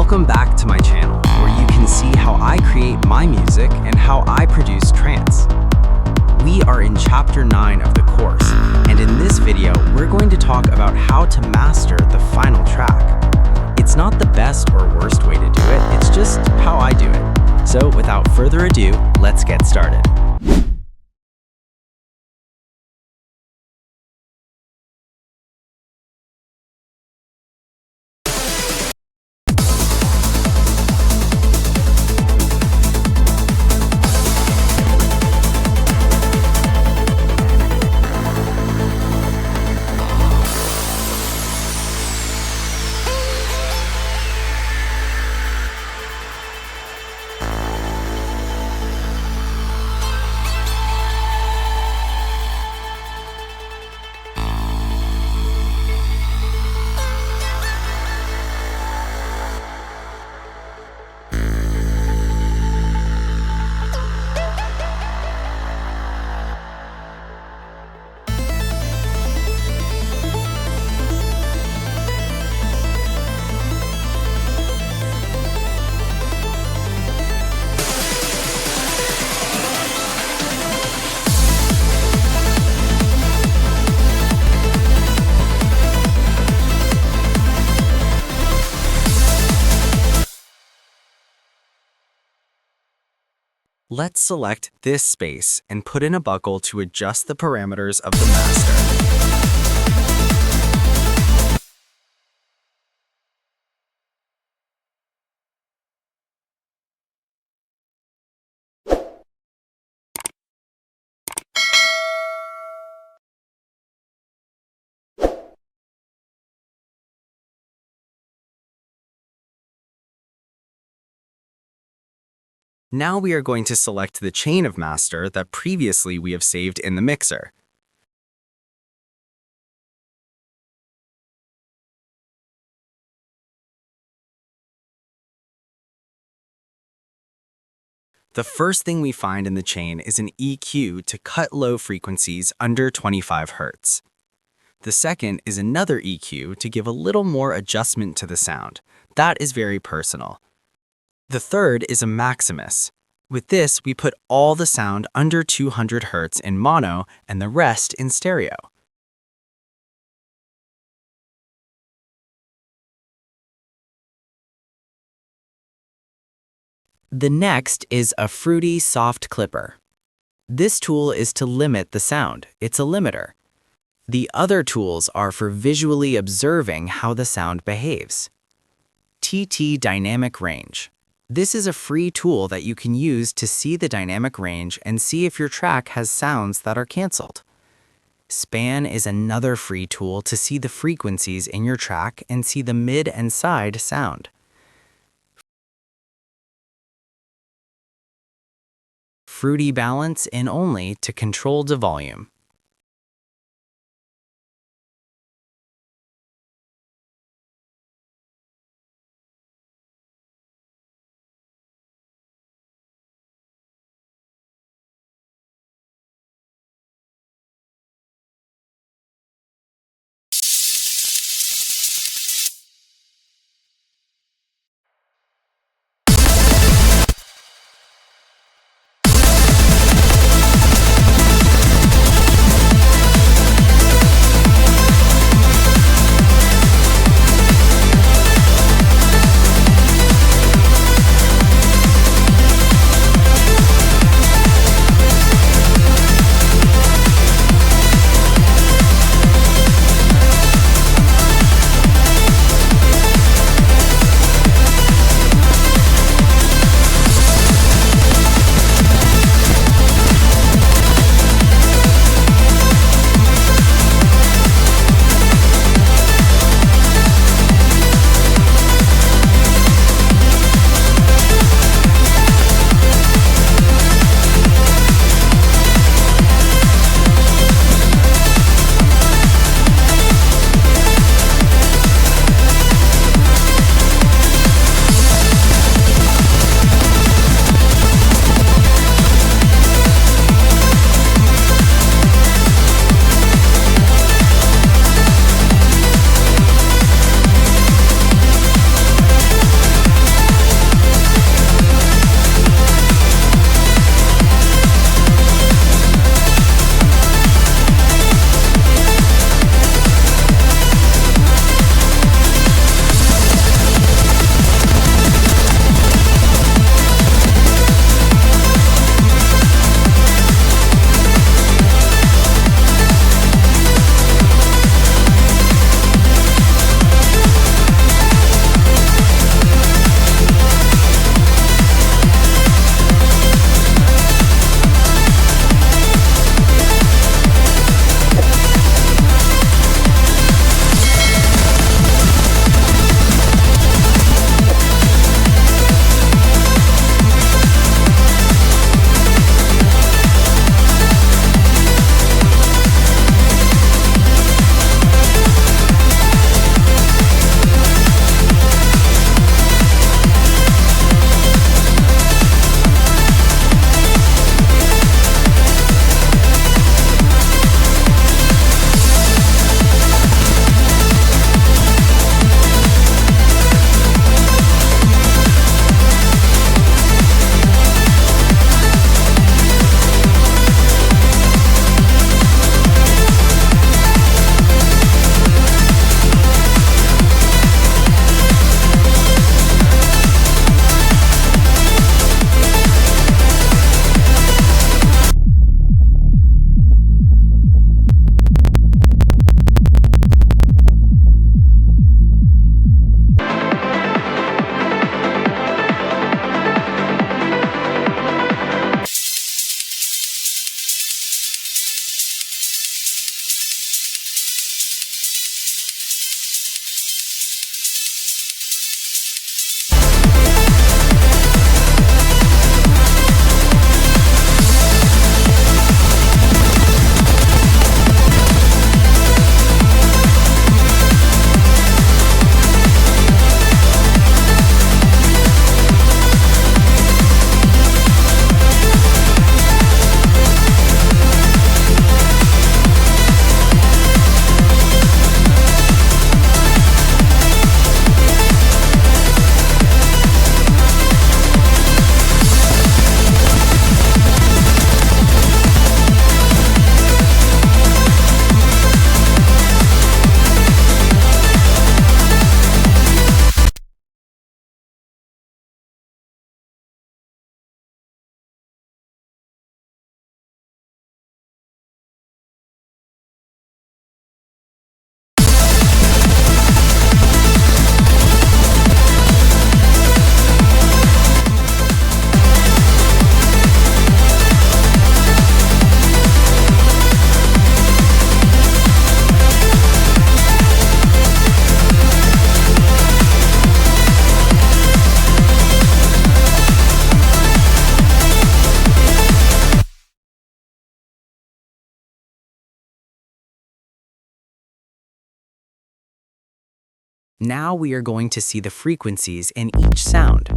Welcome back to my channel, where you can see how I create my music and how I produce trance. We are in Chapter 9 of the course, and in this video, we're going to talk about how to master the final track. It's not the best or worst way to do it, it's just how I do it. So without further ado, let's get started. Let's select this space and put in a buckle to adjust the parameters of the master. Now we are going to select the chain of master that previously we have saved in the mixer. The first thing we find in the chain is an EQ to cut low frequencies under 25 Hz. The second is another EQ to give a little more adjustment to the sound. That is very personal. The third is a Maximus. With this, we put all the sound under 200 Hz in mono and the rest in stereo. The next is a fruity soft clipper. This tool is to limit the sound. It's a limiter. The other tools are for visually observing how the sound behaves. TT Dynamic Range. This is a free tool that you can use to see the dynamic range and see if your track has sounds that are canceled. Span is another free tool to see the frequencies in your track and see the mid and side sound. Fruity Balance in only to control the volume. Now we are going to see the frequencies in each sound.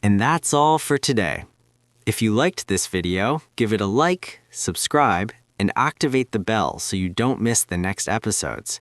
And that's all for today. If you liked this video, give it a like, subscribe, and activate the bell so you don't miss the next episodes.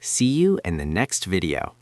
See you in the next video.